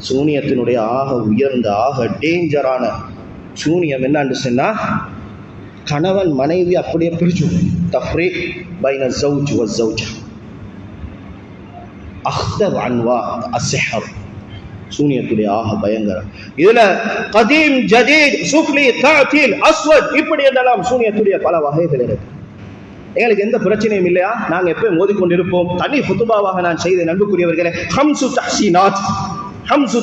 சூனியத்தினுடைய ஆக உயர்ந்த, ஆக டேஞ்சரான சூனியம் என்னன்னு சொன்னா, கணவன் மனைவி அப்படியே பிரிச்சு தஃப்ரீக் பைன ஸௌஜ் வ ஸௌஜா, அக்தர் அன்வா அஸ்ஹர், சூனியத்துடைய ஆக பயங்கரம். இதுல கதீம், ஜதீத், சுஃப்லி, தஅதீல், அஸ்வத், இப்படி என்றெல்லாம் சூனியத்துடைய பல வகைகள் இருக்கு. எங்களுக்கு எந்த பிரச்சனையும் இல்லையா? நாங்க எப்பயும் ஓதிக்கொண்டிருப்போம். தனி ஃபுதுபாவாக நான் செய்த அன்புக்குரியவர்களே, ஹம்சு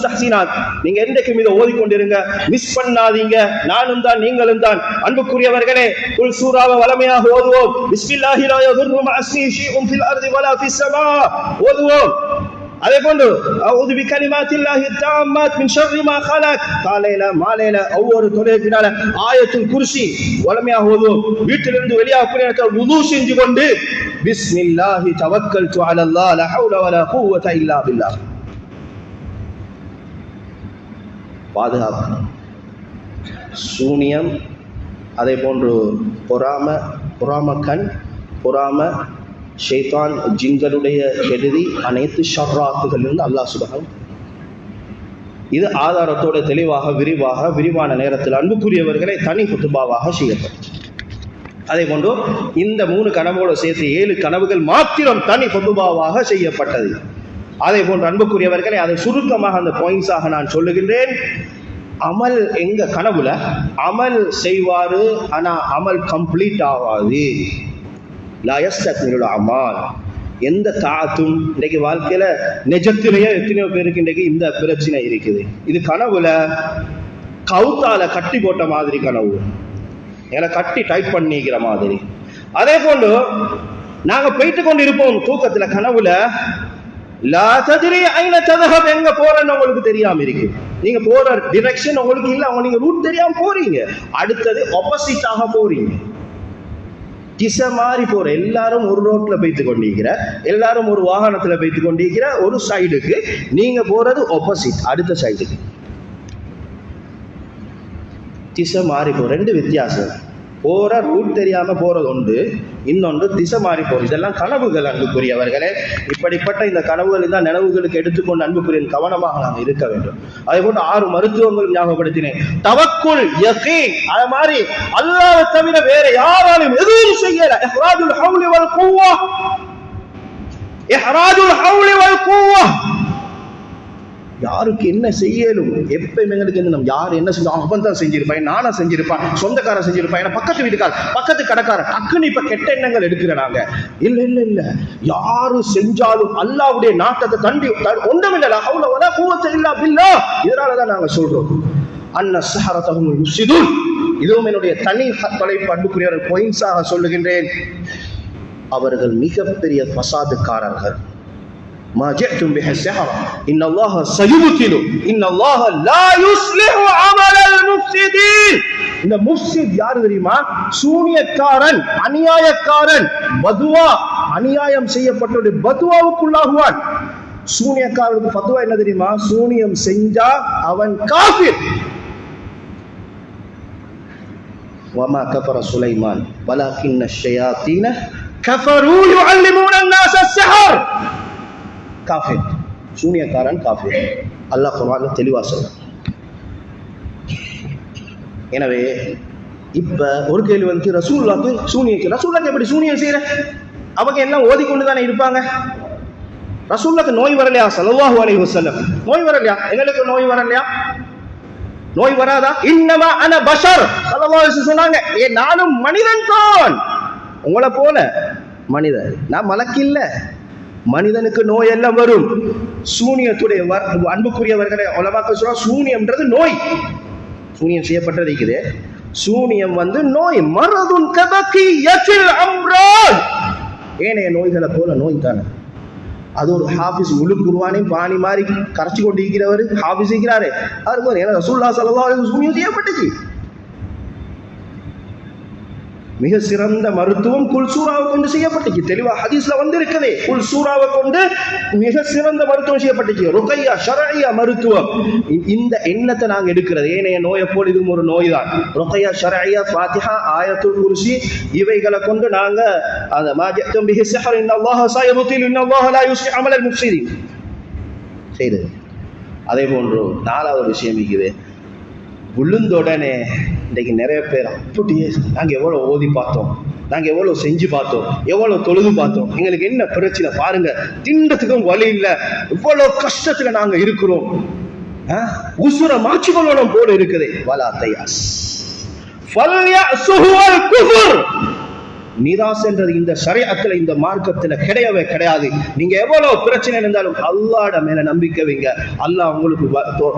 தஹ்சீனாத், நீங்க என்றைக்கும் இதை ஓதிக்கொண்டிருங்க, மிஸ் பண்ணாதீங்க. நானும் தான், நீங்களும் தான். அன்புக்குரியவர்களே, குல் சூராவை வளமையாக ஓதுவோம். பிஸ்மில்லாஹி லா யதுர்ரு மஅஸ்மிஹி ஷைஉன் ஃபில் அர்தி வலா ஃபிஸ் ஸமா ஓதுவோம். அதே போன்று அஊது பிகலிமாத்தில்லாஹி தாம்மாத் மின் ஷர்ரி மா ஹலக், காலையில மாலையில ஒவ்வொரு தொழுகையினால ஆயத்துல் குர்சி வளமையாக ஓதுவோம். வீட்டிலிருந்து வெளியாகக்கூடிய நேரத்தில் வுது செஞ்சு கொண்டு பிஸ்மில்லாஹி தவக்கல்து அலல்லாஹ் லா ஹவுல வலா குவத இல்லா பில்லாஹ் பாதுகாப்பு. சூனியம், அதே போன்று பொறாம கண், பொறாம ஷைத்தான், ஜின்களுடைய கெடுதி, அனைத்து ஷர்ராத்துகளிலிருந்து அல்லாஹ் சுப்ஹானஹு, இது ஆதாரத்தோட தெளிவாக விரிவான நேரத்தில் அன்புக்குரியவர்களை தனி குத்துபாவாக செய்யப்படும். அதே போன்று இந்த 3 கனவோடு சேர்த்து 7 கனவுகள் மாத்திரம் தனி குத்துபாவாக செய்யப்பட்டது. அதே போன்று அன்புக்குரியவர்களை அதை சுருக்கமாக அந்த பாயிண்ட்ஸாக நான் சொல்லுகின்றேன். அமல் எங்க கனவுல அமல் செய்வாரு, ஆனா அமல் கம்ப்ளீட் ஆகாது. எந்த தாத்தும் இன்றைக்கு வாழ்க்கையில நிஜத்திலேயே எத்தனையோ பேருக்கு இன்றைக்கு இந்த பிரச்சனை இருக்குது. இது கனவுல கவுத்தால கட்டி போட்ட மாதிரி கனவு, எங்களை கட்டி டைட் பண்ணிக்கிற மாதிரி. அதே போன்று நாங்க போயிட்டு கொண்டு இருப்போம் தூக்கத்துல, கனவுல லா தத்ரி ஐன தذهب, எங்க போறன்னு உங்களுக்கு தெரியாம இருக்கு. நீங்க போற டிரெக்ஷன் உங்களுக்கு இல்ல, நீங்க ரூட் தெரியாம போறீங்க. அடுத்தது ஆப்போசிட்டாக போறீங்க, திசை மாறி போற. எல்லாரும் ஒரு ரோட்ல போய்த்து கொண்டிருக்கிற, எல்லாரும் ஒரு வாகனத்துல போய்த்து கொண்டிருக்கிற ஒரு சைடுக்கு, நீங்க போறது ஆப்போசிட் அடுத்த சைடுக்கு. திசை மாறி போற, 2 வித்தியாசம். போற ரூட் தெரியாம போறது ஒன்று, இன்னொன்று திசை மாறி போறது. இதெல்லாம் கனவுகள் அன்புக்குரியவர்களே. இப்படிப்பட்ட இந்த கனவுகள் தான் நினைவுகளுக்கு எடுத்துக்கொண்டு அன்புக்குரிய கவனமாக நாங்கள் இருக்க வேண்டும். அதே போன்று 6 மருத்துவங்களும் ஞாபகப்படுத்தினேன். தவக்குல், யகீன், அது மாதிரி அல்லாஹ்வை தவிர வேற யாராலும் எதுவும் செய்யல. இஹ்ராஜுல் ஹவுலி வல் குவ்வா, இஹ்ராஜுல் ஹவுலி வல் குவ்வா, யாருக்கு என்ன செய்யலும் எப்பயும் எங்களுக்கு நம்ம யார் என்ன செஞ்சோம், அவன் தான் செஞ்சிருப்பான், நானா செஞ்சிருப்பான், சொந்தக்காரன் செஞ்சிருப்பான், ஏன்னா பக்கத்து வீட்டுக்கார, பக்கத்து கடைக்காரன், டக்குன்னு இப்ப கெட்ட எண்ணங்கள் எடுக்கிறாங்க. இல்ல யாரு செஞ்சாலும் அல்லாஹ்வுடைய நாட்டத்தை தண்டி ஒன்றுமில்ல. ஹவுல வலா குவத்த இல்லா பில்லாஹ். இதனாலதான் நாங்க சொல்றோம் அன்ன ஸஹரத்தஹும் யுஃப்ஸிதூன். இதுவும் என்னுடைய தனி தலைப்பு அன்புக்குரியவர் பாயிண்ட்ஸாக சொல்லுகின்றேன். அவர்கள் மிகப்பெரிய ஃபசாதுக்காரர்கள். ما جئتم به السحر ان الله سيبطل ان الله لا يصلح عمل المفسدين. இந்த முஃப்ஸித் யார் தெரியுமா? சூனியக்காரன், அநியாயக்காரன், பதுவா, அநியாயம் செய்யப்பட்டவருடைய பதுவாவுக்குள்ளாகுவான். சூனியக்காரனுக்கு ஃபத்வா என்ன தெரியுமா? சூனியம் செஞ்சா அவன் காஃபிர். வமா கஃபர சுலைமான் வலக்கின்ன ஷயாத்தீன கஃபரு யுஅல்லிமூன الناس السحر. காஃபிர், சூனியக்காரன் காஃபிர். அல்லாஹ் குர்ஆன்ல தெளிவா சொல்றான். எனவே இப்ப ஒரு கேள்வி வந்து ரசூலுல்லாஹ்க்கு சூனியம், ரசூலுல்லாஹ் எப்படி சூனியம் செய்யற? அவங்க எல்லாம் ஓதிக்கொண்டு தானே இருப்பாங்க. ரசூலுல்லாஹ்க்கு நோய் வரலையா? ஸல்லல்லாஹு அலைஹி வஸல்லம் நோய் வரலையா? எங்களுக்கு நோய் வரலையா? நோய் வராதா? இன்னமா அன பஷர் ஸல்லல்லாஹு அலைஹி வஸல்லம் சொன்னாங்க, நானும் மனிதன் தான், உங்களை போல மனிதன், நான் மலக்கில்ல. மனிதனுக்கு நோய் எல்லாம் வரும். சூனியத்துடைய அன்புக்குரியவர்களை உலமாக்கள் சொல்றாங்க, சூனியம்ன்றது நோய். சூனியம் செய்யப்பட்டது இருக்குது. சூனியம் வந்து நோய். மரதுன் கபகியத்தில் அம்ராத், ஏனைய நோய்களை போல நோய் தானே. அது ஒரு ஹாஃபிஸ் முழு குர்ஆனை பாணி மாதிரி கரைச்சி கொண்டு இருக்கிறவர் ஹாஃபிஸ் இருக்கிறாரு. அவருக்கு ஏன்னா ரசூலுல்லாஹ் ஸல்லல்லாஹு அலைஹி வஸல்லம் சூனியம் செய்யப்பட்டுச்சு. மிக சிறந்த மருத்துவம் குல்சூராவை கொண்டு செய்யப்பட்டுச்சு. தெளிவா ஹதீஸ்ல வந்து இருக்குது, குல்சூராவை கொண்டு மிக சிறந்த மருத்துவம் செய்யப்பட்டுச்சு. ருகையா ஷரஇயா மருத்துவம். இந்த எண்ணத்தை நாங்க எடுக்கிறது. ஏனைய நோயை போல் இதுவும் ஒரு நோய் தான். ருகையா ஷரஇயா, ஃபாத்திஹா, ஆயத்துல் குர்சி, இவைகளை கொண்டு நாங்க அந்த மாஜத்தும் பிஹி ஸஹர் இன்னல்லாஹ ஸயபுதில் இன்னல்லாஹ லா யுஸ்லிஹு அமலல் முஃப்ஸிதீன் செய்து. அதே போன்று நாலாவது விஷயம் இருக்குது. விழுந்தோடனே இன்றைக்கு நிறைய பேர் அப்படியே நாங்கள் எவ்வளோ ஓதி பார்த்தோம், நாங்கள் எவ்வளோ செஞ்சு பார்த்தோம், எவ்வளோ தொழுது பார்த்தோம், எங்களுக்கு என்ன பிரச்சனை பாருங்க, திண்டத்துக்கும் வழி இல்லை, இவ்வளோ கஷ்டத்துல நாங்க இருக்கிறோம், உசுர மாற்றி கொள்ளணும் போல இருக்குது. வலா தயாஸ் ஃபல்யஸுஹுல் குஃபர். நிராசைன்றது இந்த ஷரீஅத்துல, இந்த மார்க்கத்துல கிடையவே கிடையாது. நீங்க எவ்வளவு பிரச்சனை இருந்தாலும் அல்லாஹ்ட மேல நம்பிக்கை வைங்க, அல்லாஹ் உங்களுக்கு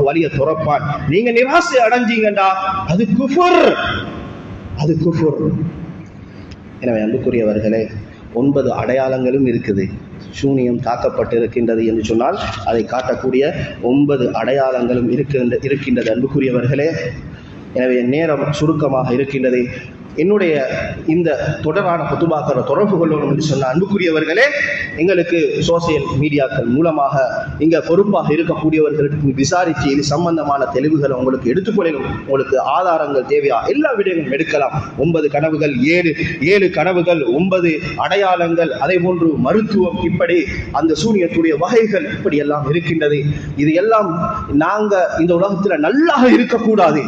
வழியை துறப்பான். நீங்க நிராசை அடைஞ்சீங்கடா, அது குஃபர், அது குஃபர். எனவே அன்புக்குரியவர்களே, 9 அடையாளங்களும் இருக்குது. சூனியம் தாக்கப்பட்டு இருக்கின்றது என்று சொன்னால் அதை காட்டக்கூடிய 9 அடையாளங்களும் இருக்கின்றது அன்புக்குரியவர்களே. எனவே நேரம் சுருக்கமாக இருக்கின்றது. என்னுடைய இந்த தொடரான குத்துபாக்களை தொடர்பு கொள்ளணும் என்று சொன்ன அன்புக்குரியவர்களே, எங்களுக்கு சோசியல் மீடியாக்கள் மூலமாக இங்க பொறுப்பாக இருக்கக்கூடியவர்களுக்கு விசாரித்து இது சம்பந்தமான தெளிவுகளை உங்களுக்கு எடுத்துக்கொள்ளணும். உங்களுக்கு ஆதாரங்கள் தேவையா, எல்லா விடயங்களும் எடுக்கலாம். 9 கனவுகள், 7 கனவுகள், 9 அடையாளங்கள், அதே போன்று மருத்துவம், இப்படி அந்த சூனியத்துடைய வகைகள் இப்படி எல்லாம் இருக்கின்றது. இது எல்லாம் நாங்க இந்த உலகத்துல நல்லாக இருக்கக்கூடாது,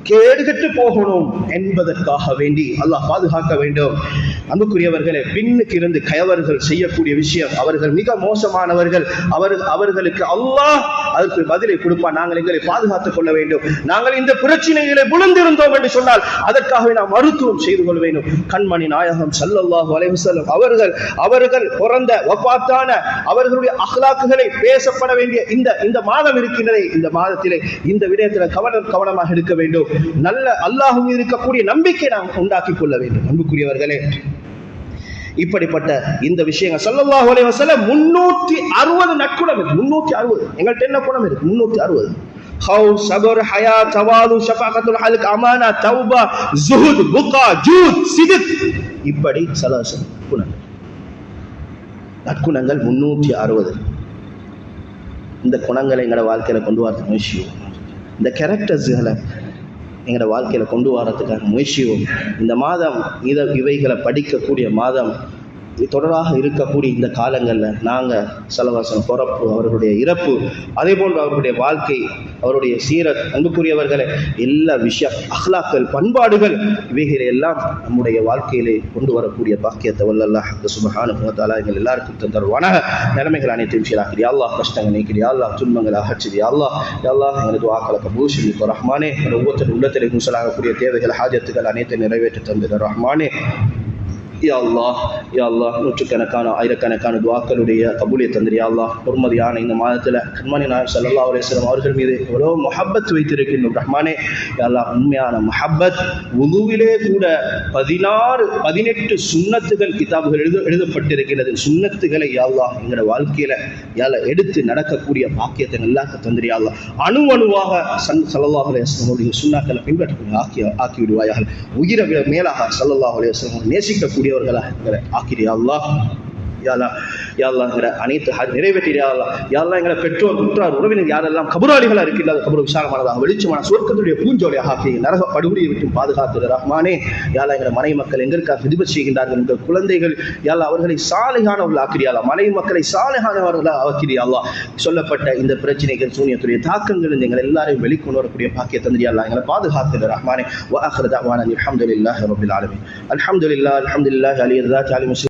கேடுகட்டு போகணும் என்பதற்காக வேண்டி அல்லாஹ் பாதுகாக்க வேண்டும். அன்புக்குரியவர்களே, பின்னுக்கு இருந்து கயவர்கள் செய்யக்கூடிய விஷயம், அவர்கள் மிக மோசமானவர்கள். அவர்களுக்கு அல்லாஹ் அதற்கு பதிலை கொடுப்பான். நாங்கள் எங்களை பாதுகாத்துக் கொள்ள வேண்டும். நாங்கள் இந்த பிரச்சனைகளை விழுந்திருந்தோம் என்று சொன்னால் அதற்காக நாம் மருத்துவம் செய்து கொள்ள வேண்டும். கண்மணி நாயகம் ஸல்லல்லாஹு அலைஹி வஸல்லம் அவர்கள் பிறந்த வஃபாத்தான அவர்களுடைய அக்லாக்குகளை பேசப்பட வேண்டிய இந்த மாதம் இருக்கின்றதே, இந்த மாதத்திலே இந்த விடயத்தில் கவனமாக இருக்க வேண்டும். நல்ல அல்லாஹ் இருக்கக்கூடிய நம்பிக்கை நாம் உண்டாக்கி கொள்ள வேண்டும். அன்புக்குரியவர்களே, இப்படிப்பட்ட இந்த விஷயங்கள் ஸல்லல்லாஹு அலைஹி வஸல்லம் 360 நற்குணம் இருக்கு. 360 எங்கள்ட்ட என்ன குணம் இருக்கு? 360. ஹவுஸ், சபர், ஹயா, தவாலு, ஷஃபாகத்துல் ஹல்க், அமானா, தௌபா, ஜுஹுத், புகா, ஜூத், சித்க், இப்படி சலாசம் குணங்கள், நற்குணங்கள் 360. இந்த குணங்களை எங்களோட வாழ்க்கையில கொண்டு வரதுக்கு முயற்சியும், இந்த கேரக்டர்ஸ்களை எங்களோட வாழ்க்கையில கொண்டு வரதுக்கான முயற்சியும். இந்த மாதம் இவைகளை படிக்கக்கூடிய மாதம், தொடராக இருக்கக்கூடிய இந்த காலங்களில் நாங்கள் சல்லல்லாஹு பிறப்பு, அவர்களுடைய இறப்பு, அதே போன்று அவர்களுடைய வாழ்க்கை, அவருடைய சீரத், அன்புக்குரியவர்களை எல்லா விஷயம், அஹ்லாக்கள், பண்பாடுகள், இவைகளை எல்லாம் நம்முடைய வாழ்க்கையிலே கொண்டு வரக்கூடிய பாக்கியத்தை வல்ல அல்லாஹ் சுப்ஹானஹு வ தஆலா எங்கள் எல்லாருக்கும் தந்தருவானாக. நிலைமைகள் அனைத்தையும் சீராக்கிறியா அல்லாஹ், கஷ்டங்கள் நீக்கிறியா அல்லாஹ், துன்பங்கள் அகற்றியா அல்லாஹ். அல்லாஹ் எங்களது வாக்களை கபூல் செய்து ரஹ்மானே. ஒவ்வொருத்தர் உள்ளத்திலே முசலாகக்கூடிய தேவைகள், ஹாஜத்துகள் அனைத்தையும் நிறைவேற்றி தந்தது ரஹ்மானே. யா அல்லாஹ், யா அல்லாஹ், நூற்றுக்கணக்கான ஆயிரக்கணக்கான துஆக்களுடைய கபூலியை தந்திரியா அல்லாஹ். பொறுமதியான இந்த மாதத்தில் கண்மணி நாயகம் ஸல்லல்லாஹு அலைஹி வஸல்லம் அவர்கள் மீது எவ்வளோ முஹப்பத் வைத்திருக்கின்றோம் ரஹ்மானே. யா அல்லாஹ், உண்மையான முஹப்பத். வுதுவிலே கூட 18 சுன்னத்துகள் கிதாபுகள் எழுதப்பட்டிருக்கிறது. சுன்னத்துகளை யா அல்லாஹ் எங்களோட வாழ்க்கையில யா அல்லாஹ் எடுத்து நடக்கக்கூடிய பாக்கியத்தை நல்லாக்க தந்திரியா அல்லாஹ். அணுவாக ஸல்லல்லாஹு அலைஹி வஸல்லம் சுன்னாக்களை பின்பற்றக்கூடிய ஆக்கி விடுவாயாக. உயிரை மேலாக ஸல்லல்லாஹு அலைஹி வஸல்லம் நேசிக்கக்கூடிய ஆக்கிறியா அல்லாஹ். யா அல்லாஹ், யா அல்லாஹ் எங்களை அனைத்து நிறைவேற்றியா அல்லாஹ். யா அல்லாஹ் எங்களை பெற்றோர் குற்றார் உறவினர் யாரெல்லாம் கபராளிகளா இருக்கின்றது கபரு விசாலமானதாக வெளிச்சமான சுவர்க்கத்துடைய பூஞ்சோலையாக ஆக்கி நரக படுகொலியை விட்டு பாதுகாத்து ரஹ்மானே. யா அல்லாஹ் எங்களை மனை மக்கள் எங்களுக்காக ஹிதுமத் செய்கின்றார்கள், எங்கள் குழந்தைகள் யா அல்லாஹ் அவர்களை சாலிகானவர்கள் ஆக்கிறியா அல்லாஹ், மனை மக்களை சாலிகானவர்களாக ஆக்கிறியா அல்லாஹ். சொல்லப்பட்ட இந்த பிரச்சனைகள் சூனியத்துடைய தாக்கங்கள் எங்கள் எல்லாரையும் வெளிக்கொண்டு வரக்கூடிய பாக்கிய தந்திரியா அல்லாஹ் எங்களை பாதுகாத்து ரஹ்மானே. வ ஆகிரு தஅவானா அல்ஹம்துலில்லாஹி ரப்பில் ஆலமீன். அல்ஹம்துலில்லாஹி அலியல்லாஹி அலி